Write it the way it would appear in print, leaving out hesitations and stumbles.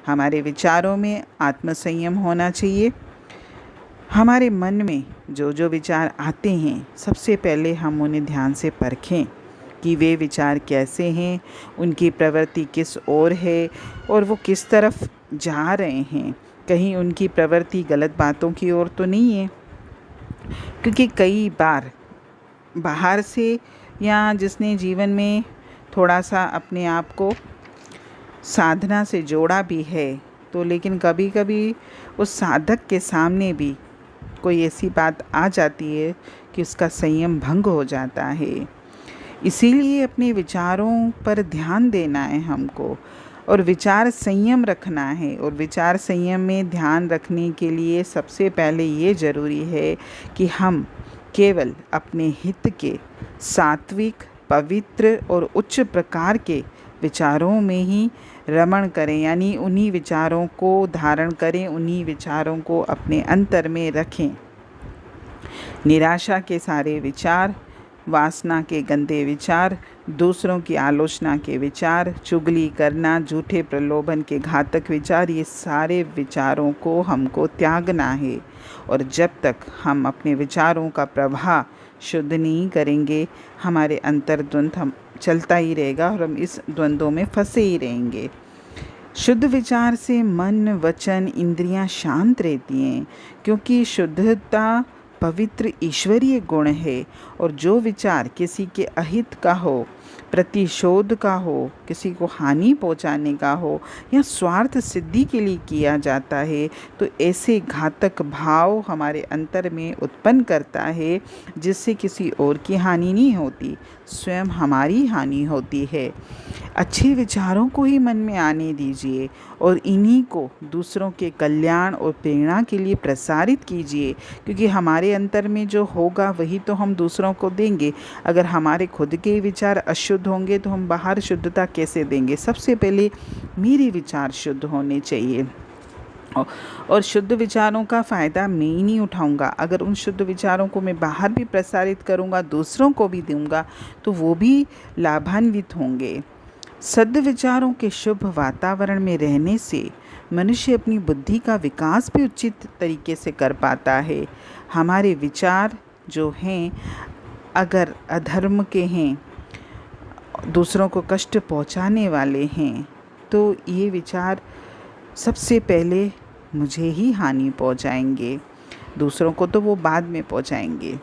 हमारे विचारों में आत्मसंयम होना चाहिए। हमारे मन में जो जो विचार आते हैं, सबसे पहले हम उन्हें ध्यान से परखें कि वे विचार कैसे हैं, उनकी प्रवृत्ति किस ओर है और वो किस तरफ जा रहे हैं। कहीं उनकी प्रवृत्ति गलत बातों की ओर तो नहीं है। क्योंकि कई बार बाहर से या जिसने जीवन में थोड़ा सा अपने आप को साधना से जोड़ा भी है, तो लेकिन कभी कभी उस साधक के सामने भी कोई ऐसी बात आ जाती है कि उसका संयम भंग हो जाता है। इसीलिए अपने विचारों पर ध्यान देना है हमको और विचार संयम रखना है। और विचार संयम में ध्यान रखने के लिए सबसे पहले ये ज़रूरी है कि हम केवल अपने हित के सात्विक, पवित्र और उच्च प्रकार के विचारों में ही रमण करें, यानी उन्हीं विचारों को धारण करें, उन्हीं विचारों को अपने अंतर में रखें। निराशा के सारे विचार, वासना के गंदे विचार, दूसरों की आलोचना के विचार, चुगली करना, झूठे प्रलोभन के घातक विचार, ये सारे विचारों को हमको त्यागना है। और जब तक हम अपने विचारों का प्रवाह शुद्ध नहीं करेंगे, हमारे अंतर्द्वंद हम चलता ही रहेगा और हम इस द्वंद्वों में फंसे ही रहेंगे। शुद्ध विचार से मन, वचन, इंद्रियां शांत रहती हैं, क्योंकि शुद्धता पवित्र ईश्वरीय गुण है। और जो विचार किसी के अहित का हो, प्रतिशोध का हो, किसी को हानि पहुंचाने का हो या स्वार्थ सिद्धि के लिए किया जाता है, तो ऐसे घातक भाव हमारे अंतर में उत्पन्न करता है, जिससे किसी और की हानि नहीं होती, स्वयं हमारी हानि होती है। अच्छे विचारों को ही मन में आने दीजिए और इन्हीं को दूसरों के कल्याण और प्रेरणा के लिए प्रसारित कीजिए, क्योंकि हमारे अंतर में जो होगा वही तो हम दूसरों को देंगे। अगर हमारे खुद के विचार अशुद्ध होंगे तो हम बाहर शुद्धता कैसे देंगे? सबसे पहले मेरे विचार शुद्ध होने चाहिए और शुद्ध विचारों का फ़ायदा मैं ही नहीं उठाऊंगा। अगर उन शुद्ध विचारों को मैं बाहर भी प्रसारित करूंगा, दूसरों को भी दूंगा, तो वो भी लाभान्वित होंगे। सद्विचारों के शुभ वातावरण में रहने से मनुष्य अपनी बुद्धि का विकास भी उचित तरीके से कर पाता है। हमारे विचार जो हैं, अगर अधर्म के हैं, दूसरों को कष्ट पहुंचाने वाले हैं, तो ये विचार सबसे पहले मुझे ही हानि पहुंचाएंगे। दूसरों को तो वो बाद में पहुंचाएंगे।